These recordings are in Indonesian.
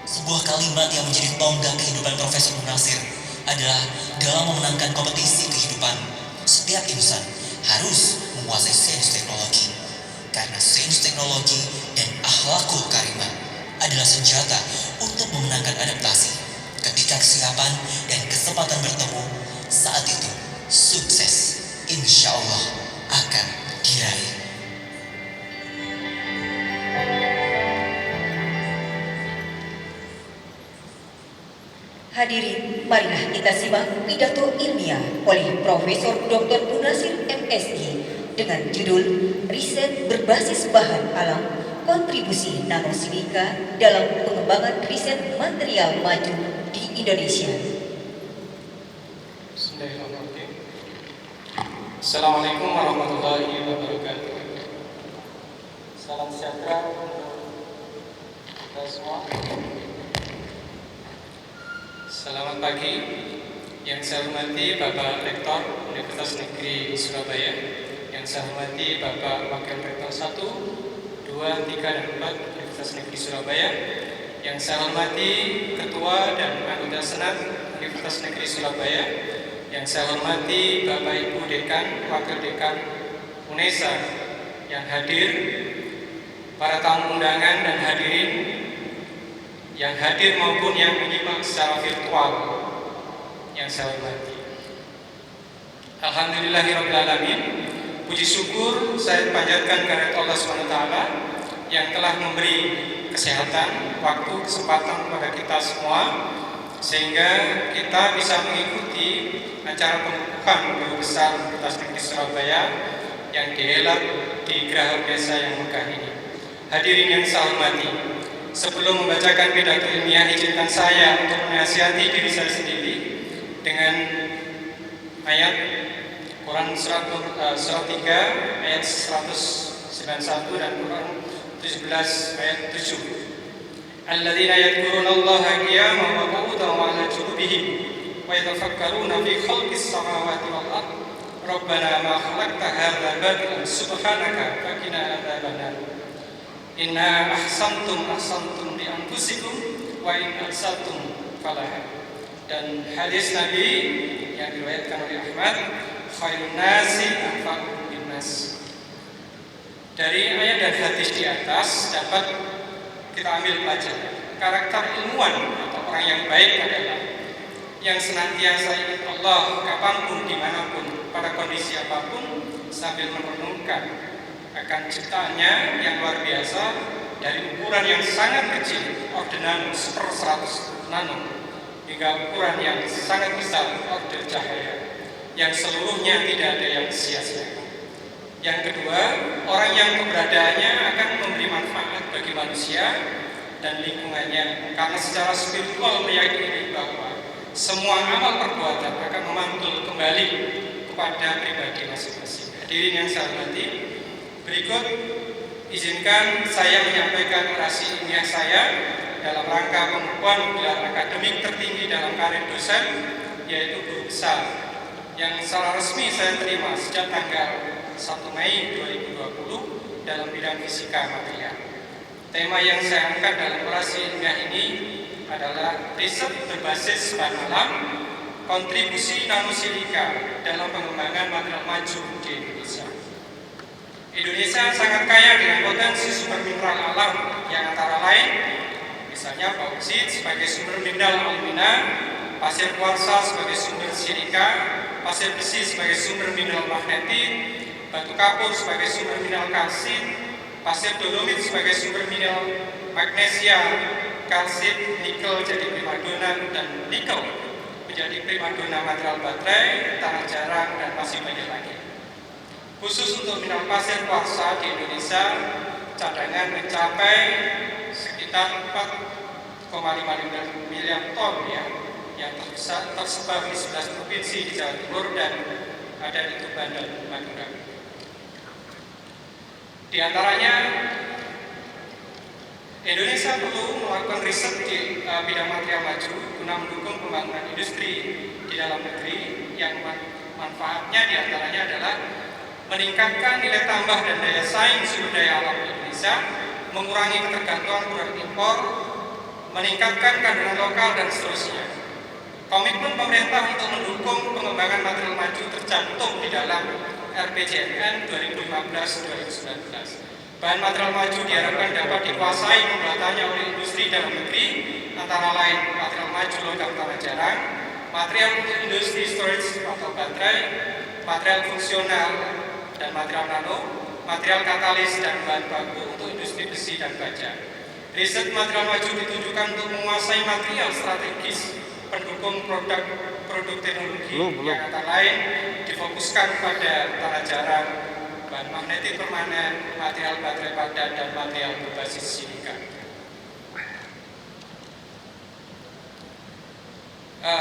Sebuah kalimat yang menjadi tonggak kehidupan Profesor Munasir adalah dalam memenangkan kompetisi kehidupan, setiap insan harus menguasai sains teknologi. Karena sains teknologi dan akhlakul karimah adalah senjata untuk memenangkan adaptasi. Ketika kesiapan dan kesempatan bertemu, saat itu sukses insya Allah akan diraih. Hadirin, marilah kita simak pidato ilmiah oleh Profesor Dr. Munasir MSI dengan judul Riset Berbasis Bahan Alam, Kontribusi Nanosilika dalam Pengembangan Riset Material Maju di Indonesia. Bismillahirrahmanirrahim. Assalamualaikum warahmatullahi wabarakatuh. Salam sejahtera untuk kita semua. Selamat pagi. Yang saya hormati Bapak Rektor Universitas Negeri Surabaya, yang saya hormati Bapak Wakil Rektor 1, 2, 3, dan 4 Universitas Negeri Surabaya, yang saya hormati Ketua dan Anggota Senat Universitas Negeri Surabaya, yang saya hormati Bapak Ibu Dekan, Wakil Dekan UNESA yang hadir, para tamu undangan dan hadirin yang hadir maupun yang menyimak secara virtual yang saya hormati. Alhamdulillahirrahmanirrahim. Puji syukur saya panjatkan kehadirat Allah SWT yang telah memberi kesehatan, waktu, kesempatan kepada kita semua sehingga kita bisa mengikuti acara pengukuhan Guru Besar Universitas Negeri Surabaya yang dihelat di Geraha Desa yang megah ini. Hadirin yang saya hormati, sebelum membacakan pidato ilmiah, izinkan saya untuk menasihati diri saya sendiri dengan ayat Quran surat 3 ayat 191 dan Quran 17 ayat 7. Alladzina yadhkurunallaha qiyaman wa qu'udan wa 'ala junubihim wa yatafakkaruna fi khalqis samawati wal ardh rabbana ma khalaqta hadza batilan subhanaka faqina adzabannar. Inna ahsantum li anfusikum wa in ahsantum falaha. Dan hadis Nabi yang diriwayatkan oleh Ahmad, khairun nasi anfa'uhum linnas. Dari ayat dan hadis di atas dapat kita ambil pelajaran. Karakter ilmuwan atau orang yang baik adalah yang senantiasa ingat Allah kapanpun, dimanapun, pada kondisi apapun, sambil merenungkan akan ciptaannya yang luar biasa dari ukuran yang sangat kecil, ordenan 1/100 nano, hingga ukuran yang sangat besar, order cahaya, yang seluruhnya tidak ada yang sia-sia. Yang kedua, orang yang keberadaannya akan memberi manfaat bagi manusia dan lingkungannya, karena secara spiritual meyakini bahwa semua amal perbuatan akan memantul kembali kepada pribadi masing-masing. Hadirin yang saya hormati, berikut izinkan saya menyampaikan orasi ilmiah saya dalam rangka pengukuhan gelar akademik tertinggi dalam karir dosen, yaitu Guru Besar, yang secara resmi saya terima sejak tanggal 1 Mei 2020 dalam bidang fisika material. Tema yang saya angkat dalam orasi ilmiah ini adalah riset berbasis bahan alam, kontribusi nanosilika dalam pengembangan material maju di Indonesia. Indonesia sangat kaya dengan potensi sumber mineral alam yang antara lain misalnya bauksit sebagai sumber mineral alumina, pasir kuarsa sebagai sumber silika, pasir besi sebagai sumber mineral magnetit, batu kapur sebagai sumber mineral kalsit, pasir dolomit sebagai sumber mineral magnesia, kalsit, nikel jadi primadona, dan nikel menjadi primadona material baterai, tanah jarang, dan masih banyak lagi. Khusus untuk mineral pasir kuarsa di Indonesia, cadangan mencapai sekitar 4,5 miliar ton yang tersebar di 11 provinsi di Jawa Timur dan ada di Tuban dan Madura. Di antaranya, Indonesia perlu melakukan riset di bidang material maju guna mendukung pembangunan industri di dalam negeri yang manfaatnya di antaranya adalah meningkatkan nilai tambah dan daya saing sumber daya alam Indonesia, mengurangi ketergantungan produk impor, meningkatkan kandungan lokal, dan seterusnya. Komitmen pemerintah untuk mendukung pengembangan material maju tercantum di dalam RPJMN 2015-2019. Bahan material maju diharapkan dapat dikuasai pembuatannya oleh industri dalam negeri, antara lain material maju logam tanah jarang, material untuk industri storage atau baterai, material fungsional dan material nano, material katalis dan bahan baku untuk industri besi dan baja. Riset material maju ditujukan untuk menguasai material strategis pendukung produk teknologi yang antara lain difokuskan pada tanah jarang, bahan magnetik permanen, material baterai padat, dan material berbasis silika.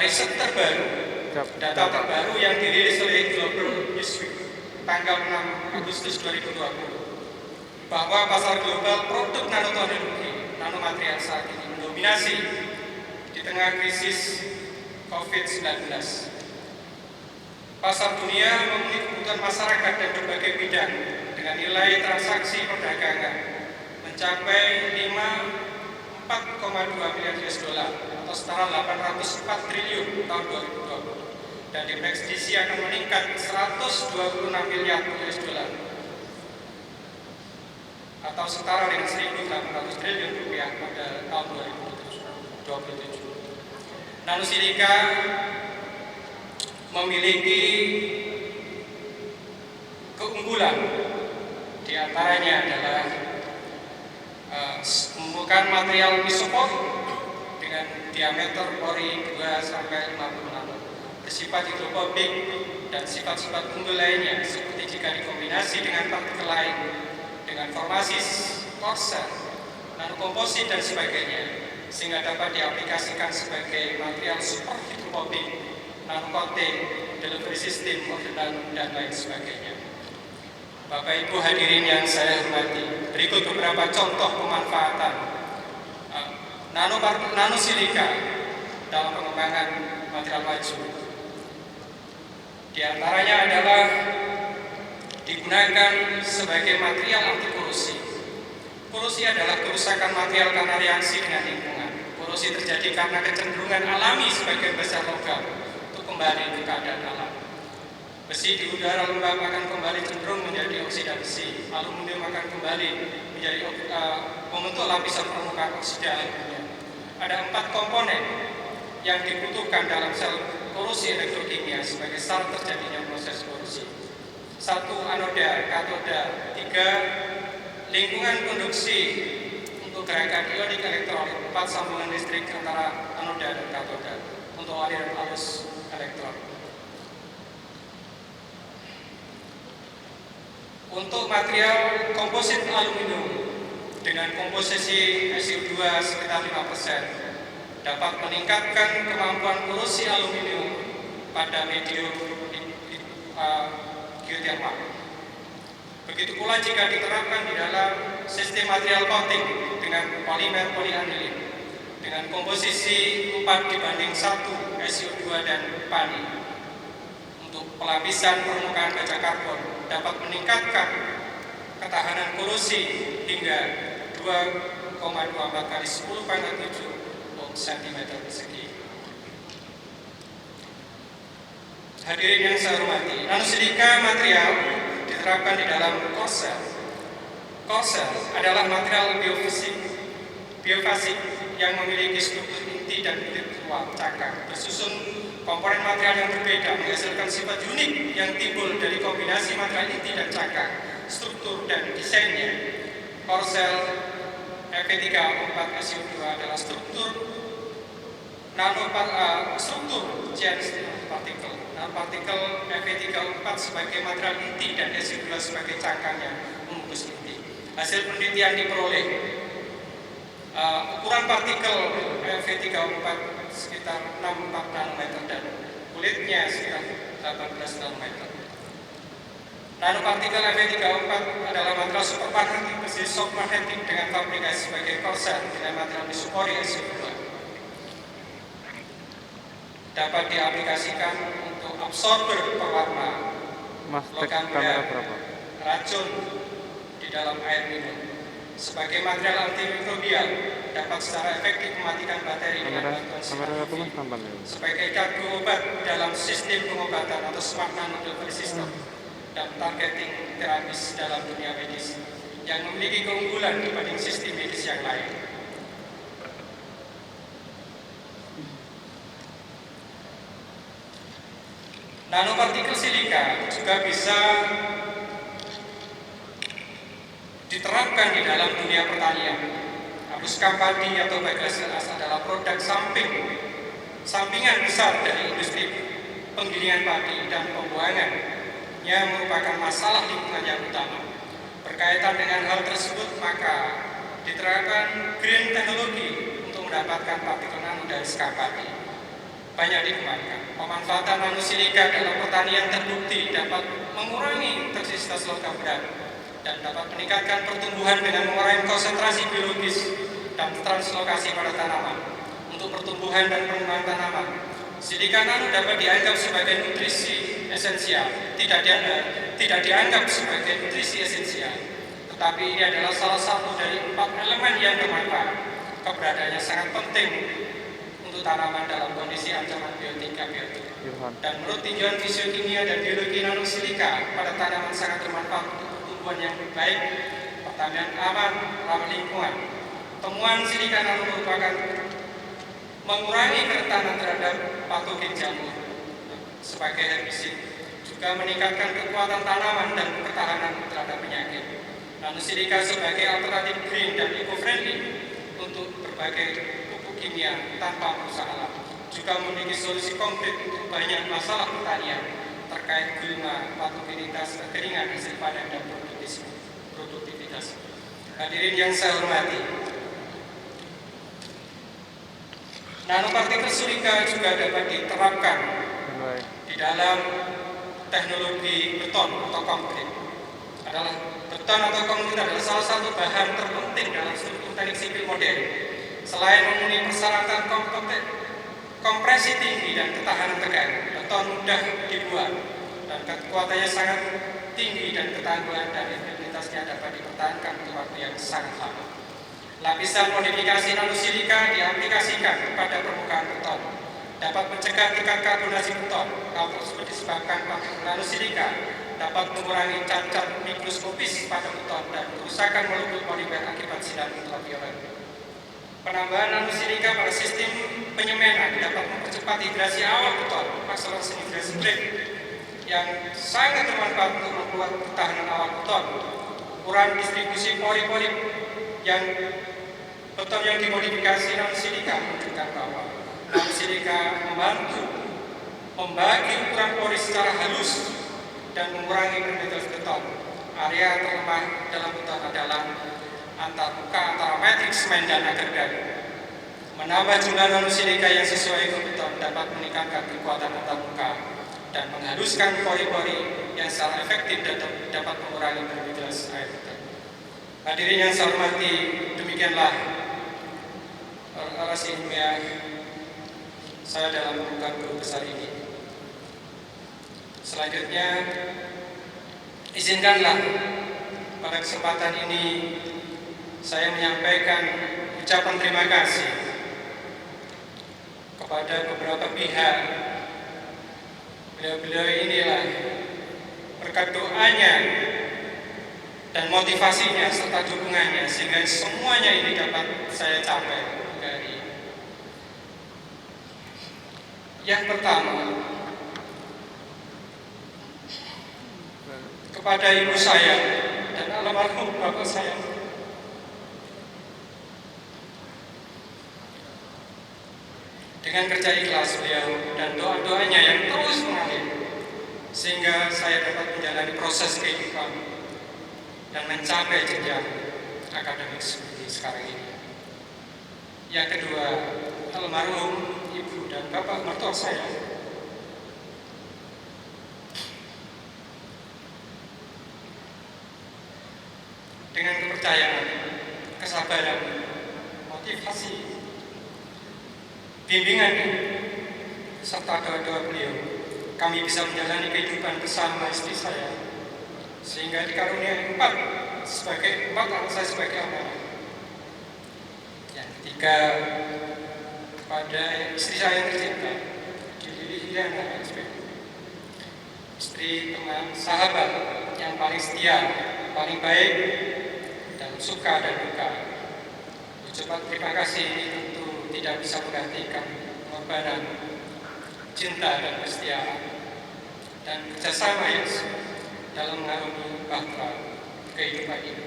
Riset terbaru, data terbaru yang dirilis oleh Global Newsweek tanggal 6 Agustus 2020 bahwa pasar global produk nanoteknologi, nanomaterial saat ini mendominasi di tengah krisis COVID-19. Pasar dunia memenuhi kebutuhan masyarakat dan berbagai bidang dengan nilai transaksi perdagangan mencapai 4,2 miliar US dollar atau setara 804 triliun tahun 2020, dan diprediksi akan meningkat 126 miliar US dollar atau setara dengan 1.800 triliun rupiah pada tahun 2027. Nanosilika memiliki keunggulan, diantaranya adalah merupakan material isopor dengan diameter pori 2 sampai 50 nano, bersifat hidrofobik dan sifat-sifat unggul lainnya seperti jika dikombinasi dengan partikel lain dengan formasi korsel, nanokomposit dan sebagainya, sehingga dapat diaplikasikan sebagai material super hidrofobik, nanocoating, delivery system, organon, dan lain sebagainya. Bapak Ibu hadirin yang saya hormati, berikut beberapa contoh pemanfaatan nanosilika dalam pengembangan material maju. Di antaranya adalah digunakan sebagai material anti korosi. Korosi adalah kerusakan material karena reaksi dengan lingkungan. Korosi terjadi karena kecenderungan alami sebagian besar logam untuk kembali ke keadaan alam. Besi di udara lembab akan kembali cenderung menjadi oksida besi. Aluminium akan kembali menjadi membentuk lapisan permukaan oksida aluminium. Ada 4 komponen yang dibutuhkan dalam sel korosi elektrokimia sebagai syarat terjadinya proses korosi. 1. Anoda, katoda. 3. Lingkungan konduksi untuk gerakan ionik elektrolit. 4. Sambungan listrik antara anoda dan katoda untuk aliran arus elektron. Untuk material komposit aluminium dengan komposisi SiO2 sekitar 5% dapat meningkatkan kemampuan korosi aluminium pada medium geothermal. Begitu pula jika diterapkan di dalam sistem material coating dengan polimer polianilin dengan komposisi 4:1 SiO2 dan pani untuk pelapisan permukaan baja karbon dapat meningkatkan ketahanan korosi hingga 2,24 kali 10⁻7 cm persegi. Hadirin yang saya hormati, nanosilika material diterapkan di dalam korsel. Korsel adalah material biofasik yang memiliki struktur inti dan kulit luar cakang bersusun. Komponen material yang berbeda menghasilkan sifat unik yang timbul dari kombinasi material inti dan cakang, struktur dan desainnya. Korsel Fe3O4 SiO2 adalah struktur partikel. Nanopartikel Fe3O4 sebagai material inti dan SiO2 sebagai cangkangnya membungkus inti. Hasil penelitian diperoleh ukuran partikel Fe3O4 sekitar 64 nanometer dan kulitnya sekitar 18 nanometer. Nanopartikel Fe3O4 adalah material supermagnetik berjenis shock magnetik dengan fabrikasi sebagai korsel dengan material disupori SiO2. Dapat diaplikasikan untuk absorber pewarna, logam berat, racun di dalam air minum, sebagai material antimikrobial dapat secara efektif mematikan bakteri dengan bantuan sinar UV. Sebagai kargo obat dalam sistem pengobatan atau smart nanodelivery system dan targeting terapis dalam dunia medis yang memiliki keunggulan dibanding sistem medis yang lain. Nanopartikel silika juga bisa diterapkan di dalam dunia pertanian. Aluska padi atau bagaselas adalah produk sampingan besar dari industri penggilingan padi dan pembuangan yang merupakan masalah lingkungan yang utama. Berkaitan dengan hal tersebut, maka diterapkan green teknologi untuk mendapatkan partikel nano dari skapadi. Banyak dikembangkan. Pemanfaatan nanosilika dalam pertanian terbukti dapat mengurangi intensitas logam berat dan dapat meningkatkan pertumbuhan dengan mengurangi konsentrasi biologis dan translokasi pada tanaman. Untuk pertumbuhan dan perkembangan tanaman, silika nano dapat dianggap sebagai nutrisi esensial, tidak dianggap sebagai nutrisi esensial, tetapi ini adalah salah satu dari 4 elemen yang bermanfaat. Keberadaannya sangat penting untuk tanaman dalam kondisi ancaman biotika. Dan menurut tinjauan fisiokimia dan biologi nanosilika pada tanaman sangat bermanfaat untuk pertumbuhan yang baik, pertanian aman, ramah lingkungan. Temuan silika nano merupakan mengurangi kerentanan terhadap patogen jamur sebagai herbisid, juga meningkatkan kekuatan tanaman dan pertahanan terhadap penyakit. Nanosilika sebagai alternatif green dan eco-friendly untuk berbagai pupuk kimia tanpa merusak alam, juga memiliki solusi konkret untuk banyak masalah pertanian terkait gulma, patogenitas, kekeringan, hasil panen, dan produktivitas. Hadirin yang saya hormati, nanopartikel silika juga dapat diterapkan di dalam teknologi beton atau konkrit. Beton atau konkrit adalah salah satu bahan terpenting dalam struktur teknik sipil modern. Selain memenuhi persyaratan kompresi tinggi dan ketahanan tegang, beton mudah dibuat dan kekuatannya sangat tinggi dan ketangguhan dan integritasnya dapat dipertahankan untuk waktu yang sangat lama. Lapisan modifikasi nanosilika diaplikasikan pada permukaan beton, dapat mencegah tingkat karbonasi beton. Hal tersebut disebabkan partikel nanosilika dapat mengurangi cacat mikroskopis pada beton dan kerusakan molekul polimer akibat sinar ultraviolet. Penambahan nanosilika pada sistem penyemanan dapat mempercepat hidrasi awal beton, akselerasi hidrasi rate, yang sangat bermanfaat untuk membuat ketahanan awal beton. Ukuran distribusi pori-pori yang beton yang dimodifikasi nanosilika menunjukkan bahwa nanosilika membantu membagi ukuran pori secara halus dan mengurangi permeabilitas beton. Area terlemah dalam beton adalah antara matriks semen dan agregat. Menambah jumlah nanosilika yang sesuai dengan beton dapat meningkatkan kekuatan antarmuka dan menghaluskan pori-pori yang secara efektif dapat mengurangi permeabilitas air beton. Hadirin yang saya hormati, demikianlah orasi ilmiah saya dalam pembukaan guru besar ini. Selanjutnya, izinkanlah pada kesempatan ini saya menyampaikan ucapan terima kasih kepada beberapa pihak. Beliau-beliau inilah berkat doanya dan motivasinya serta dukungannya sehingga semuanya ini dapat saya capai dari yang pertama, kepada ibu saya dan almarhum bapak saya. Dengan kerja ikhlas beliau dan doa-doanya yang terus mengalir, sehingga saya dapat menjalani proses kehidupan dan mencapai jenjang akademik seperti sekarang ini. Yang kedua, almarhum ibu dan bapak mertua saya. Dengan kepercayaan, kesabaran, motivasi, bimbingan, serta doa-doa beliau, kami bisa menjalani kehidupan bersama istri saya, sehingga dikaruniai empat anak saya sebagai anak. Yang Ketiga, kepada istri saya yang tercinta, Diliana, istri, teman, sahabat yang paling setia, paling baik dalam suka dan duka. Ucapan terima kasih ini tentu tidak bisa menggantikan pengorbanan, cinta dan kesetiaan, dan kerjasama yang dalam mengarungi bahtera kehidupan ini.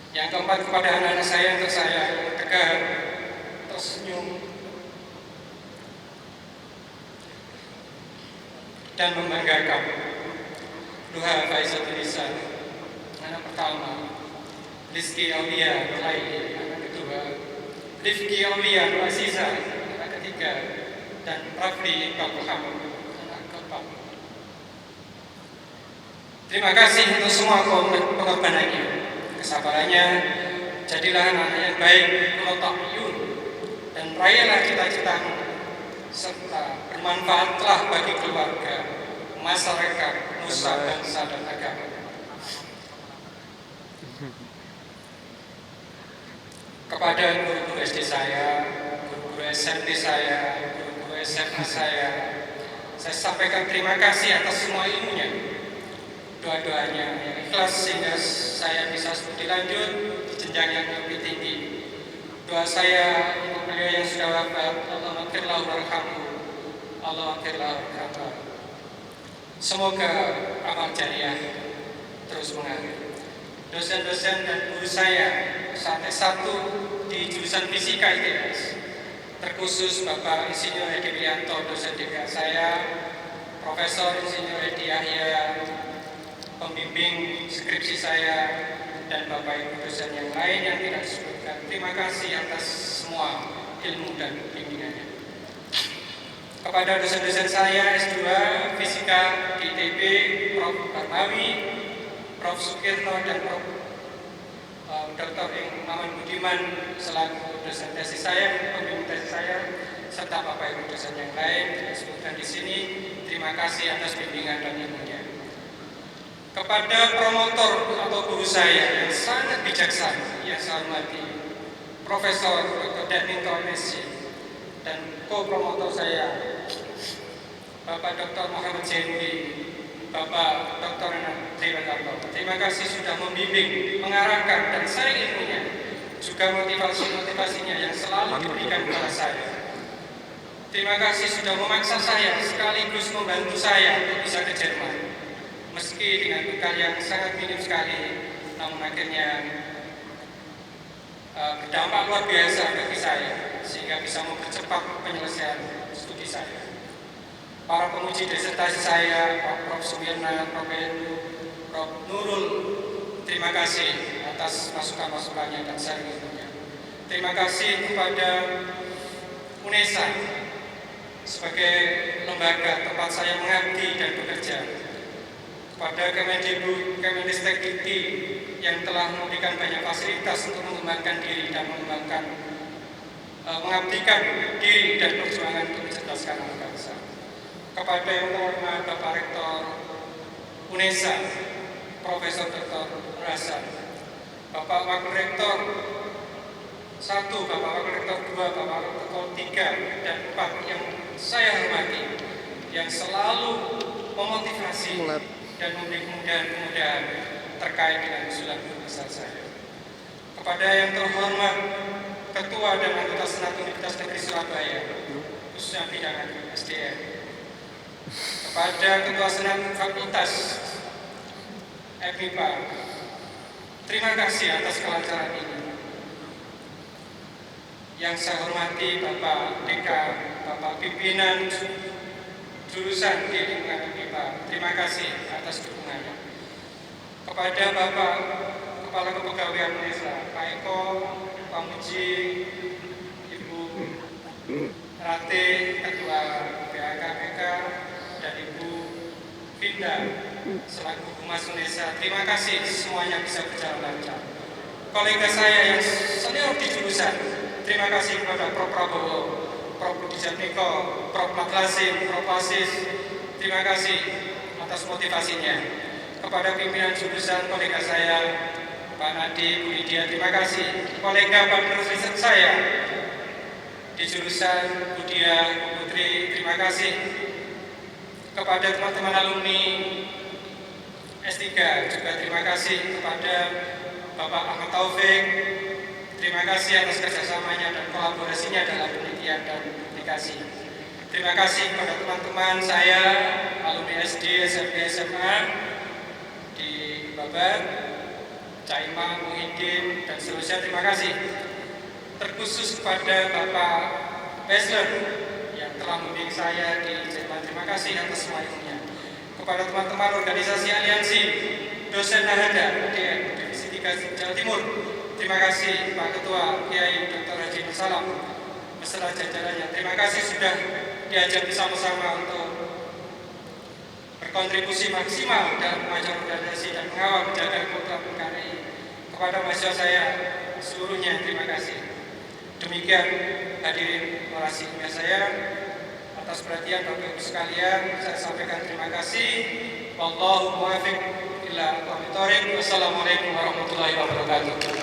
Yang keempat, kepada anak-anak saya yang tersayang, tegar, tersenyum, dan membanggakan. Duha Faizatul Lisan, anak pertama. Rizki Aulia Nurhaini, anak kedua. Rifki Aulia Nur Aziza, anak ketiga. Dan Rafli Iqbal Muhammad, anak keempat. Terima kasih untuk semua pengorbanannya, kesabarannya. Jadilah anak yang baik, mulotakiyun, dan rayalah cita-citamu, serta bermanfaatlah bagi keluarga, masyarakat, nusa, bangsa, dan agama. Kepada guru-guru SD saya, guru-guru SMP saya, guru-guru SMA saya sampaikan terima kasih atas semua ilmunya, doa-doanya yang ikhlas sehingga saya bisa studi lanjut di jenjang yang lebih tinggi. Doa saya untuk beliau yang sudah wafat, Allah maghfirlahu warhamhu, Allah maghfirlahu warhamhu. Semoga amal jariah terus mengalir. Dosen-dosen dan guru saya saat S1 di jurusan Fisika ITS, terkhusus Bapak Insinyur Edi Wianto, dosen DPA saya, Profesor Insinyur Edi Yahya, pembimbing skripsi saya, dan Bapak Ibu dosen yang lain yang tidak disebutkan. Terima kasih atas semua ilmu dan bimbingannya. Kepada dosen-dosen saya S2 Fisika di ITB, Prof. Barmawi, Prof. Sukirno, dan Prof. Dr. Maman Budiman selaku dosen tesis saya, pembimbing tesis saya, serta Bapak Ibu dosen yang lain yang disebutkan di sini. Terima kasih atas bimbingan dan ilmunya. Kepada promotor atau guru saya yang sangat bijaksana, yang saya hormati, Profesor Dr. Danito MSc, dan co-promotor saya, Bapak Dr. Muhammad Zainuri, Bapak Dr. Triwanto. Terima kasih sudah membimbing, mengarahkan, dan saya ilmunya, juga motivasinya yang selalu diberikan kepada saya. Terima kasih sudah memaksa saya sekaligus membantu saya untuk bisa ke Jerman. Meski dengan bekal yang sangat minim sekali, namun akhirnya berdampak luar biasa bagi saya, sehingga bisa mempercepat penyelesaian studi saya. Para pemuji disertasi saya, Prof. Sumirna, Prof. Heru, Prof. Nurul, terima kasih atas masukan-masukannya dan sharing-nya. Terima kasih kepada UNESA sebagai lembaga tempat saya mengabdi dan bekerja. Kepada Kemendikbud, Kemendikbud yang telah memberikan banyak fasilitas untuk mengembangkan diri dan mengabdikan diri dan perjuangan untuk mencerdaskan anak bangsa. Kepada yang terhormat Bapak Rektor UNESA, Profesor Dr. Hasan, Bapak Wakil Rektor 1, Bapak Wakil Rektor 2, Bapak Wakil Rektor 3 dan 4 yang saya hormati, yang selalu memotivasi dan memberi kemudahan-kemudahan terkait dengan usulan besar saya. Kepada yang terhormat Ketua dan Anggota Senat Universitas Negeri Surabaya, khususnya bidang SDM. Kepada Ketua Senat Fakultas FMIPA, terima kasih atas kelancaran ini. Yang saya hormati Bapak Deka, Bapak Pimpinan jurusan di lingkungan FMIPA, terima kasih atas dukungannya. Kepada Bapak Kepala Kepegawaian UNESA, Pak Eko, Pak Muji, Ibu Rate, Ketua BAKPK, dan Ibu Vinda selaku Humas UNESA, terima kasih semuanya bisa berjalan lancar. Kolega saya yang senior di jurusan, terima kasih kepada Prof. Prabowo, Prof. Budi Jatmiko, Prof. Matlasim, Prof. Asis, terima kasih atas motivasinya. Kepada pimpinan jurusan, kolega saya Pak Nadi, Bu Lydia, terima kasih. Kolega partner riset saya di jurusan Budia, Bu Putri, terima kasih. Kepada teman-teman alumni S3 juga terima kasih. Kepada Bapak Ahmad Taufik, terima kasih atas kerjasamanya dan kolaborasinya dalam penelitian dan publikasi. Terima kasih kepada teman-teman saya, alumni SD, SMP, SMA di Babat, Caimang, Muhyiddin, dan seterusnya, terima kasih. Terkhusus kepada Bapak Besler yang telah membimbing saya di Jerman, terima kasih atas semua ilmunya. Kepada teman-teman organisasi aliansi dosen Nahada UDN Divisi 3 Jawa Timur, terima kasih Pak Ketua Kiai Dr. Haji Nur Salam beserta jajarannya. Terima kasih sudah diajak bersama-sama untuk berkontribusi maksimal dalam mengajar organisasi dan mengawal menjaga program PKRI. Kepada mahasiswa saya seluruhnya, terima kasih. Demikian hadirin orasi ilmiah saya. Atas perhatian Bapak Ibu sekalian, saya sampaikan terima kasih. Wallahu muwaffiq ila aqwamit thoriq. Wassalamualaikum warahmatullahi wabarakatuh.